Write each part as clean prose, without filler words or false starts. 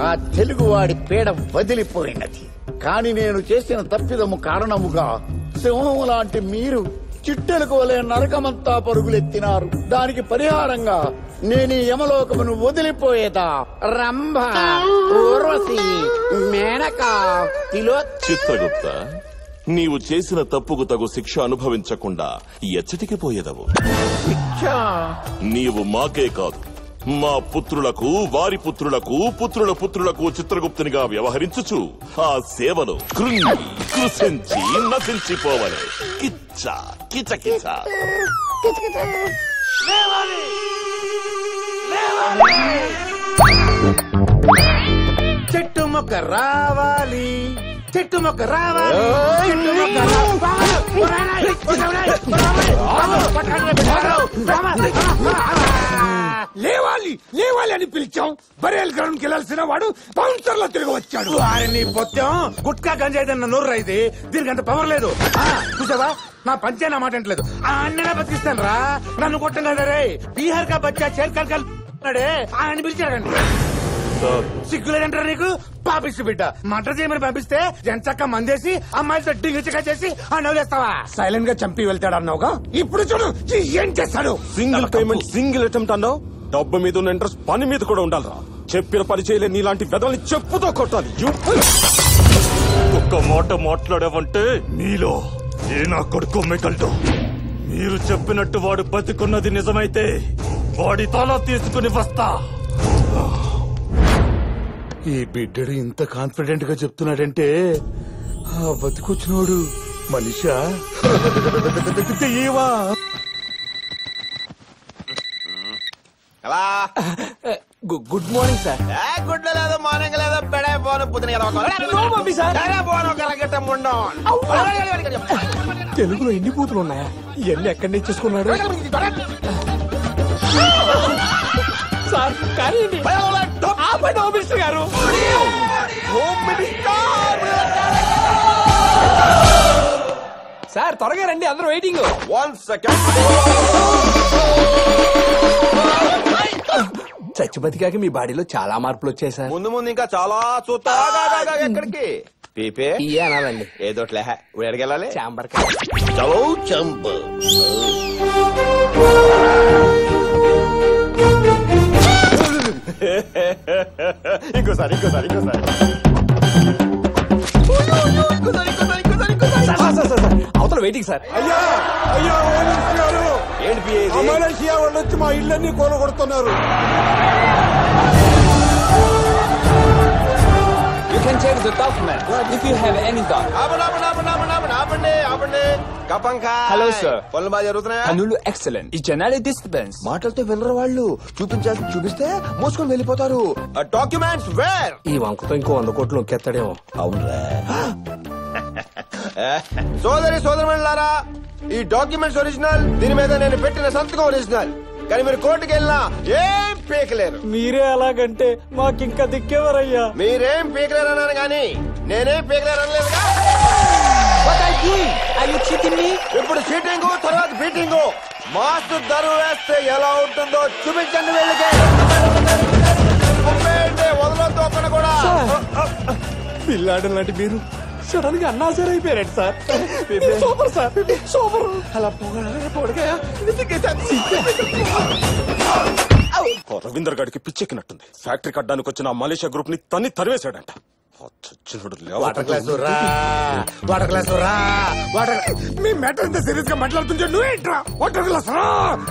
ఆ తెలుగువాడి పీడ వదిలిపోయినది. కాని నేను చేసిన తప్పిదము కారణముగా సింహం లాంటి మీరు చిట్టెలకు వలె నరకమంతా పరుగులెత్తినారు. దానికి పరిహారంగా నేను ఈ యమలోకమును వదిలిపోయేదా రంభ, ఊర్వశి, మేనక, చిత్రగుప్త, నీవు చేసిన తప్పుకు తగు శిక్ష అనుభవించకుండా ఎచ్చటికి పోయేదవు. నీవు మాకే కాదు, మా పుత్రులకు, వారి పుత్రులకు, పుత్రుల పుత్రులకు చిత్రగుప్తునిగా వ్యవహరించుచు ఆ సేవలో కృంగి కృషించి నశించిపోవలే. కిచ్చ కిచ కిచ. చెట్టు మొక్క రావాలి, చెట్టు మొక్క రావాలి, చెట్టు మొక్క లేవాలి లేవాలి అని పిలిచాం. బరేల్ గ్రౌండ్ కి వెళ్లాల్సిన వాడు బౌన్సర్ లో తిరిగి వచ్చాడు. వారిని పొత్తం గుట్కా గంజాయిదన్న నోరు అయితే దీనికంత పవర్ లేదు. చూసావా, నా పంచే నా మాట అంటలేదు. అన్ననే బతికిస్తాను రా. నన్ను కొట్టం కదా రే. బీహార్ కా బచ్చా చేర్కల్ ఆయన పిలిచాడండి. సిగ్గులేదంటారా నీకు? పాపిస్తు బిడ్డ మటర్ చేయమని పంపిస్తే జంచక్క మందేసి అమ్మాయితో డింగిచగా చేసి ఆ నవ్వులేస్తావా? సైలెంట్ గా చంపి వెళ్తాడు అన్నావుగా, ఇప్పుడు చూడు ఏం చేస్తాడు. సింగిల్ పేమెంట్ సింగిల్ అటెంప్ట్ అన్నావు. డబ్బు మీద ఉన్న ఇంట్రెస్ట్ పని మీద కూడా ఉండాలరా. చెప్పిన పని చేయలే నీలాంటి వెదల్ని చెప్పుతో కొట్టాలి. ఒక్క మాట మాట్లాడావంటే మీలో ఏ నా కొడుకు మిగలడు. మీరు చెప్పినట్టు వాడు బతికున్నది నిజమైతే వాడి తల తీసుకుని వస్తా. ఈ బిడ్డడు ఇంత కాన్ఫిడెంట్ గా చెప్తున్నాడంటే ఆ బతికొచ్చినోడు మనిషా దెయ్యమా? Good morning sir. గుడ్ లేదు, మార్నింగ్ లేదు, పెడే పోను పుదిన తెలుగులో ఎన్ని బూతులు ఉన్నాయా? ఇవన్నీ ఎక్కడి నుంచి చేసుకున్నాడు సార్? కానీ గారు సార్ త్వరగా రండి, అందరూ వెయిటింగ్. 1 సెకండ్. చచ్చి బతికాక మీ బాడీలో చాలా మార్పులు వచ్చాయి సార్. ముందు ముందు ఇంకా చాలా చూస్తా. ఎక్కడికి పీపే అనాలండి. ఏదోట్లే ఎడగెళ్ళాలి. చాంబర్ చలో చంప. ఇంకోసారి ఇంకోసారి ఇంకోసారి అవతల వెయిటింగ్ సార్. అయ్యా అయ్యా ఏంటి మలేషియా వాళ్ళు వచ్చి మా ఇళ్ళన్నీ కూలగొడుతున్నారు. You can check the document if you have any doubt. Hello sir. పనులు బాగా జరుగుతున్నాయా? పనులు ఎక్సలెంట్. ఈ జనాలి డిస్టర్బెన్స్. మాటలతో వినరు వాళ్ళు. చూపించాల్సి చూపిస్తే మోసుకొని వెళ్ళిపోతారు. Documents where? ఈ వంకతో ఇంకో 100 కోట్లు నొక్కేస్తాడేమో. అవునరా? సోదరి సోదరులారా, ఈ డాక్యుమెంట్స్ ఒరిజినల్, దీని మీద నేను పెట్టిన సంతకం ఒరిజినల్. కానీ మీరు కోర్టుకి వెళ్ళినా ఏం పీకలేరు. మీరే అలాగంటే మాకింకా దిక్కేవరయ్యా. మీరేం పీకలేరు అన్నాను కానీ నేనేం పీకలేరు అనలేదుగా. ఇప్పుడు చీటింగ్, తర్వాత బీటింగ్. మాస్టు దరువు వేస్తే ఎలా ఉంటుందో చూపించండి వెళ్ళికే. వదలొద్దు ఒక్కడ కూడా. పిల్లాడు లాంటి మీరు సడన్ గా అన్నాసరి అయిపోయారు సార్. Super sir, super. అలా పొగగా రవీందర్ గారికి పిచ్చెక్కినట్టుంది. ఫ్యాక్టరీ కట్టడానికి వచ్చిన మలేషియా గ్రూప్ ని తన్ని తరివేశాడంట. వాటర్ గ్లాస్ రా, వాటర్ గ్లాస్ రా, వాటర్. మీ మ్యాటర్ ఇంత సీరియస్ గా మాట్లాడుతుంటే నువ్వేంట్రా వాటర్ గ్లాస్ రా,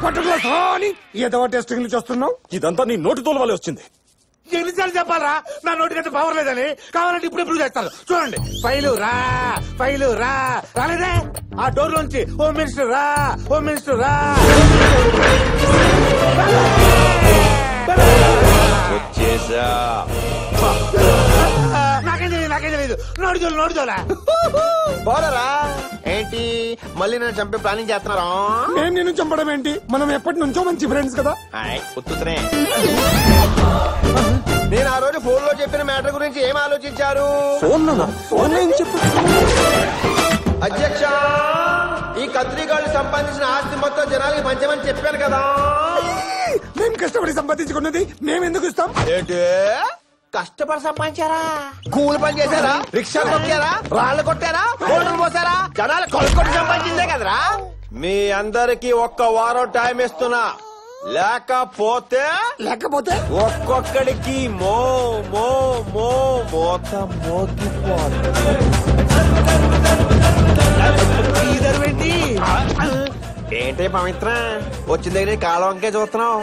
వాటర్ గ్లాస్ రా అని ఏదో టెస్టింగ్ చేస్తున్నావు? ఇదంతా నీ నోటి తోలు వల్లే వచ్చింది. ఎన్నిసార్లు చెప్పాలరా నా నోటికంటే పవర్ లేదని? కావాలంటే ఇప్పుడు ఎప్పుడు చేస్తాను చూడండి. ఫైలు రా, ఫైలు రా. రాలేదే? ఆ డోర్ లోంచి హోమ్ మినిస్టర్ రా, హోమ్ మినిస్టర్ రా. వచ్చేసా. నాకేం తెలియదు. నోడుదోలు నోడుదోలా. పోలరా ఏంటి మళ్ళీ నన్ను చంపే ప్లానింగ్ చేస్తున్నారా? నేను నిన్ను చంపడం ఏంటి? మనం ఎప్పటి నుంచో మంచి ఫ్రెండ్స్ కదా. ఉత్తునే. నేను ఆ రోజు ఫోన్ లో చెప్పిన మ్యాటర్ గురించి ఏం ఆలోచించారు? అధ్యక్ష, ఈ కత్రిగాళ్ళు సంపాదించిన ఆస్తి మొత్తం జనాలకి పంచమని చెప్పాను కదా. మేము కష్టపడి సంపాదించుకున్నది మేము ఎందుకు ఇస్తాం? ఏంటి కష్టపడి సంపాదించారా? కూలి పని చేశారా? రిక్షా కొట్టారా? రాళ్ళు కొట్టారా? హోటల్ పోసారా? జనాలు కొనుక్కొట్టి సంపాదించిందే కదరా. మీ అందరికి ఒక్క వారం టైం ఇస్తున్నా, లేకపోతే ఒక్కొక్కడికి మో మో మో మోత మోగిపోయింది. ఏంటి పవిత్ర వచ్చిన దగ్గర కాలం వంకే చూస్తున్నావు?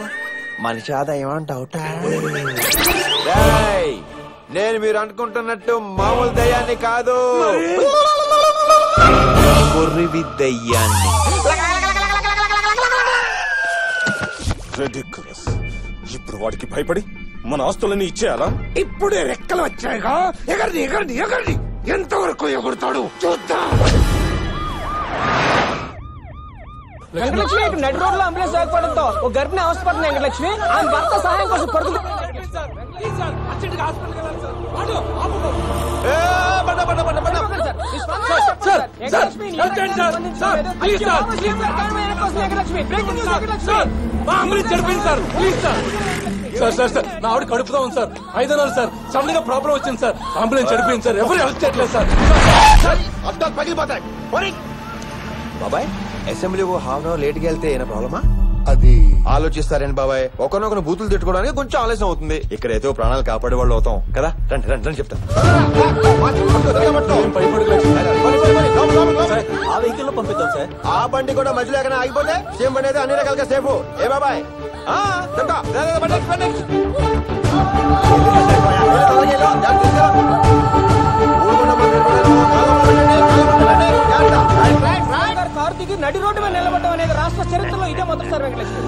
మనిషి ఆదాయం డౌటా? నేను మీరు అనుకుంటున్నట్టు మామూలు దయ్యాన్ని కాదు, కొర్రివి దయ్యాన్ని. ఇప్పుడు వాడికి భయపడి మన ఆస్తులన్నీ ఇచ్చేయాలా? ఇప్పుడే రెక్కలు వచ్చాయిగా, ఎగరని ఎగరని ఎగరని ఎంతవరకు ఎగురుతాడు చూద్దాం. వెంకటలక్ష్మి నడి రోడ్ లో అంబులెన్స్ ఆగిపోవడంతో ఒక గర్భిణి అవస్థపడుతుంది. వెంకటలక్ష్మి ఆమె భర్త సహాయం కోసం పడుతుంది. సార్ నా ఆవిడ కడుపుతా ఉంది సార్. 5 నెలలు సార్. సడన్ గా ప్రాబ్లం వచ్చింది సార్. అంబులెన్స్ చడిపోయింది సార్. ఎవరు హెల్ప్ చేయట్లేదు సార్. అద్దాలు పగిలిపోతాయి. బాబాయ్ అసెంబ్లీ హాఫ్ అవర్ లేట్ గా వెళ్తే ఏమైనా ప్రాబ్లమా? అది ఆలోచిస్తారండి బాబాయ్. ఒకరినొకరు బూతులు తిట్టుకోవడానికి కొంచెం ఆలస్యం అవుతుంది. ఇక్కడైతే ప్రాణాలు కాపాడే వాళ్ళు అవుతాం కదా. రండి రండి రండి చెప్తాను. ఆ వెహికల్ లో పంపిద్దాం సార్. ఆ బండి కూడా మధ్యలో ఎక్కడ ఆగిపోతే సేమ్ బండి అయితే అన్ని రకాలుగా సేఫ్. ఏ బాబాయ్ కారు దిగి నడి రోడ్డు మీద నిలబడడం అనేది రాష్ట్ర చరిత్రలో ఇదే మొదటిసారి వెంకటలక్ష్మి.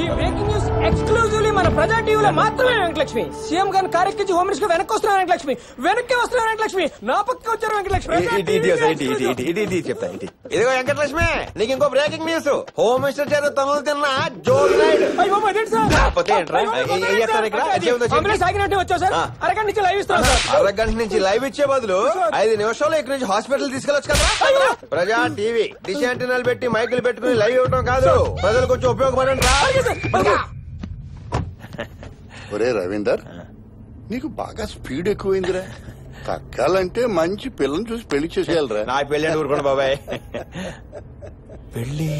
ఈ బ్రేకింగ్ న్యూస్ ఎక్స్క్లూజివ్లీ మన ప్రజా టీవీలో మాత్రమే వెంకటలక్ష్మి. సీఎం గారిని కారెక్కించి హోమ్ మినిస్టర్ వెనక్కి వస్తున్నారు వెంకటలక్ష్మి. వెనక్కి వస్తున్నారు వెంకటలక్ష్మి. నా పక్కకి వచ్చారు వెంకటలక్ష్మి. చెప్తా ఇదిగో వెంకటలక్ష్మి, నీకు ఇంకో బ్రేకింగ్ న్యూస్. హోమ్ మినిస్టర్ చేత తనులు తిన్న జోగి నాయుడు. ఆగినట్టు వచ్చావు సార్. అరగంట నుంచి లైవ్ ఇస్తున్నాం సార్. అరగంట నుంచి లైవ్ ఇచ్చే బదులు 5 నిమిషాలు ఇక్కడి నుంచి హాస్పిటల్ తీసుకెళ్ళొచ్చు కదా. ప్రజా టీవీ డిష్ యాంటెనాలు పెట్టి మైకులు పెట్టుకుని లైవ్ ఇవ్వడం కాదు, ప్రజలు కొంచెం ఉపయోగపడండి. ఒరే రవీందర్, నీకు బాగా స్పీడ్ ఎక్కువైందిరా. తగ్గాలంటే మంచి పిల్లని చూసి పెళ్లి చేసేయాలరా. నా పెళ్లి అంటే ఊరుకోండి బాబాయ్. పెళ్లి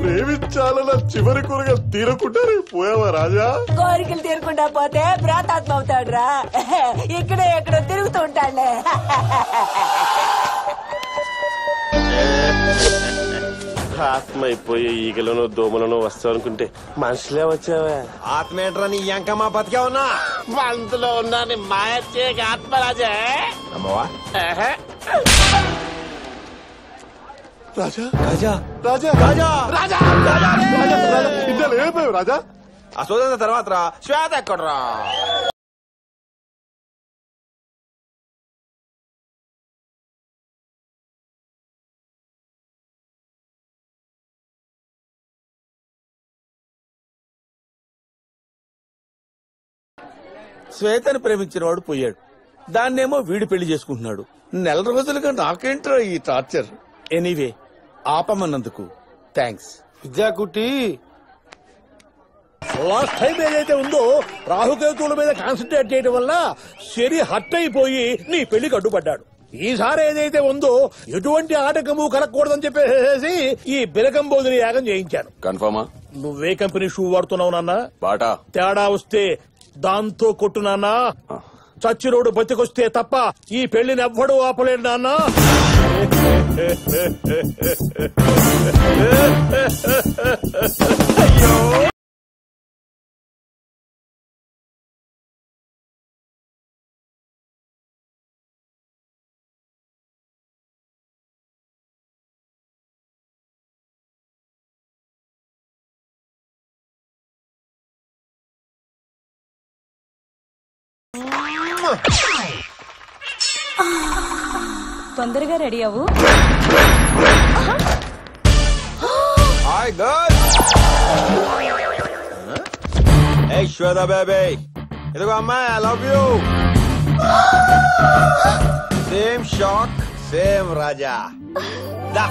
ప్రేమించాలన్న చివరి కూరగా తీరకుండానే పోయావా రాజా? కోరికలు తీరకుండా పోతే ప్రాతాత్మ అవుతాడు రా. ఇక్కడే ఎక్కడో తిరుగుతూ ఉంటాడులే. ఆత్మ అయిపోయి ఈగలను దోమలను వస్తావు అనుకుంటే మనుషులే వచ్చావా? ఆత్మేంట్రా నీ ఎంకమ్మా బతికే ఉన్నా అందులో ఉన్నాను మాయచ్చే ఆత్మరాజే. అమ్మవా రాజా రాజా రాజా రాజా రాజా రాజా ఆ సోదరు తర్వాత రా. శ్వేత ఎక్కడరా? శ్వేతను ప్రేమించిన వాడు పోయాడు, దాన్నేమో వీడు పెళ్లి చేసుకుంటున్నాడు. నెల రోజులుగా నాకేంట్రా ఈ టార్చర్. ఎనీవే ఆపమన్నందుకు థ్యాంక్స్. విద్యాకుట్టి లాస్ట్ టైం ఏదైతే ఉందో రాహుకేతువుల మీద కాన్సన్ట్రేట్ చేయడం వల్ల శని హట్ అయిపోయి నీ పెళ్లికి అడ్డుపడ్డాడు. ఈసారి ఏదైతే ఉందో ఎటువంటి ఆటకము కలగకూడదని చెప్పేసి ఈ బిరకంబోదిని యాగం చేయించాను. కన్ఫర్మా? నువ్వే కంపెనీ షూ వాడుతున్నావు నాన్న? బాటా. తేడా వస్తే దాంతో కొట్టు నాన్న. చచ్చిరోడు బతికొస్తే తప్ప ఈ పెళ్లిని ఎవ్వడూ ఆపలేడు నాన్న. తొందరగా రెడీ అవ్వు. Hi girls. ఏ శ్వేత బేబీ, ఇదిగో అమ్మాయి, I love you. Same shock same Raja. దా.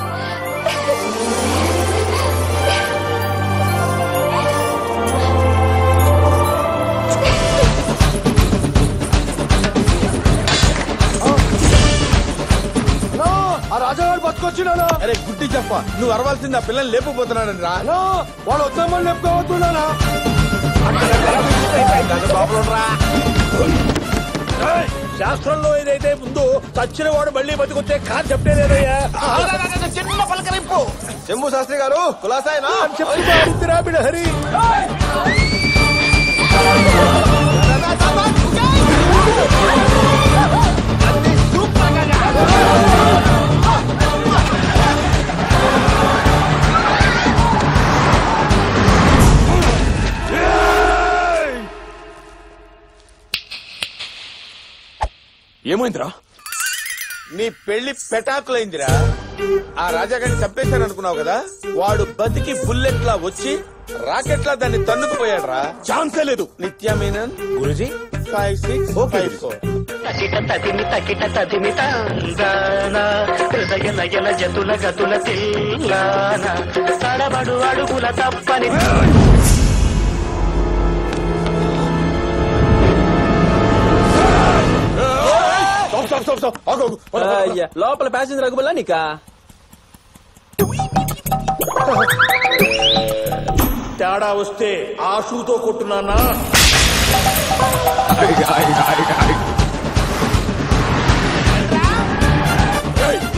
ఆ రాజావాడు బతుకొచ్చినానా? అరే గుడ్డి చెప్ప, నువ్వు అరవాల్సింది ఆ పిల్లల్ని లేపుపోతున్నాడని రా. వాడు వద్దామని లేపుకోవద్దున్నానా? శాస్త్రంలో ఏదైతే ముందు చచ్చిన వాడు మళ్ళీ బతికొచ్చే కాన్సెప్ట్ ఏదయ్యా? చిన్న పలకరింపు. శంభు శాస్త్రి గారు కులాసాయనా చెప్తున్నా హరి. ఏమైందిరా? నీ పెళ్లి పెటాకులైందిరా. ఆ రాజాగారిని చంపేశాను అనుకున్నావు కదా, వాడు బతికి బుల్లెట్ లా వచ్చి రాకెట్ లా దాన్ని తన్నుకుపోయాడు రా. ఛాన్సే లేదు. నిత్యా మీనన్ గురుజీ 5654. తకిట తదిమి తకిట తదిమి తాందాన హృదయ నయన జతుల గతుల తిల్లాన తడబడు అడుగుల తప్పని లోపల ప్యాసింజర్ అగుబల్లా నీకా? తేడా వస్తే ఆ షూతో కొట్టున్నానా?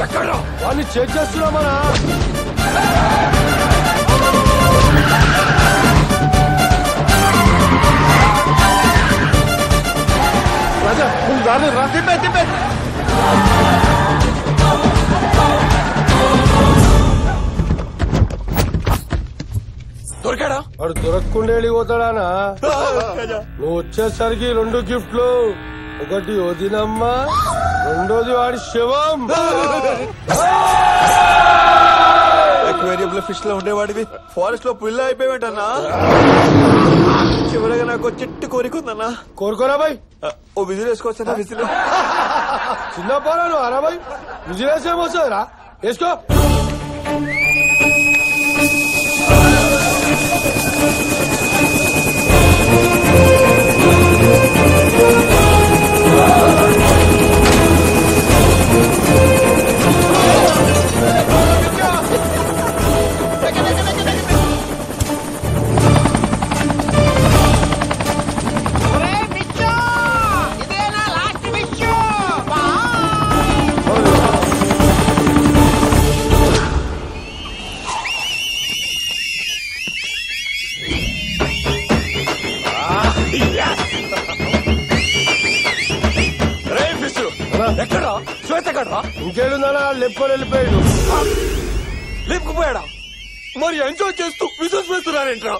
ఎక్కడ వాళ్ళు చెక్ చేస్తున్నామనా? రాజా ముందు దాని రా. తిప్పే తిప్పే. దొరికాడా? వాడు దొరకకుండా వెళ్ళిపోతాడానా? నువ్వు వచ్చేసరికి 2 గిఫ్ట్లు. ఒకటి వదినమ్మ, రెండోది వాడి శవం. అక్వేరియం లో ఫిష్ లో ఉండేవాడివి ఫారెస్ట్ లో పుల్ల అయిపోయావటన్నా. చివరగా నాకు చిట్టు కోరికుందన్నా. కోరుకోరా బాయ్. ఓ విజిల్ వేసుకోవచ్చా? విజిల్ చిన్న పోరా నువ్వు అరా బాయ్. విజిలేసి ఏమొస్తుందిరా? వేసుకో. ఎక్కడా? శ్వేత ఎక్కడా? ఇంకేడుందా లెప్పుకొని వెళ్ళిపోయాడు. లేపుకుపోయాడా? మరి ఎంజాయ్ చేస్తూ విజిల్స్ వేస్తున్నారేంట్రా?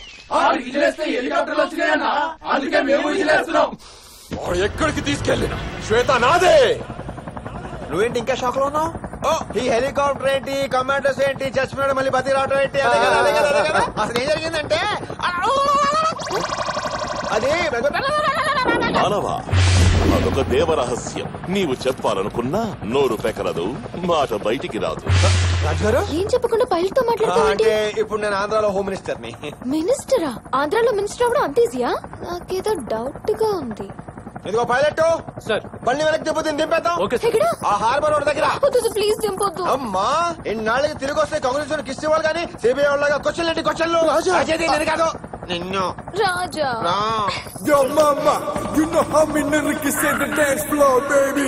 ఎక్కడికి తీసుకెళ్ళినా శ్వేత నాదే. నువ్వేంటి ఇంకా షాక్ లో ఉన్నావు? ఈ హెలికాప్టర్ ఏంటి, కమాండోస్ ఏంటి, చచ్చిపోయాడు మళ్ళీ బతి రావటం ఏంటి? అసలు ఏం జరిగిందంటే అది మానవా, అదొక దేవరహస్యం. నీవు చెప్పాలనుకున్నా నోరు పెకరదు, మాట బయటికి రాదు. రాజుగారు ఏం చెప్పకుండా పైలట్ తో మాట్లాడుతావు? అంటే ఇప్పుడు నేను ఆంధ్రాలో హోమ్ మినిస్టర్ ని. మినిస్టరా? ఆంధ్రాలో మినిస్టర్ అవడం అంత ఈజీయా? నాకేదో డౌట్ గా ఉంది. ఇదిగో పైలట్ సార్, బండి వెనక్కి దింపుతుంది, దింపేద్దాం. ఎక్కడ? ఆ హార్బర్ రోడ్ దగ్గర. ప్లీజ్ దింపొద్దు. అమ్మా ఇన్నాళ్ళకి తిరిగి వస్తే కాంగ్రెస్ కిస్ ఇవ్వాలి కానీ సిబిఐ వాళ్ళగా క్వశ్చన్ ఏంటి క్వశ్చన్లు? నేను కాదు నిన్ను. రాజా రా. Yo, mama, you know how me nigga can set the dance floor, baby.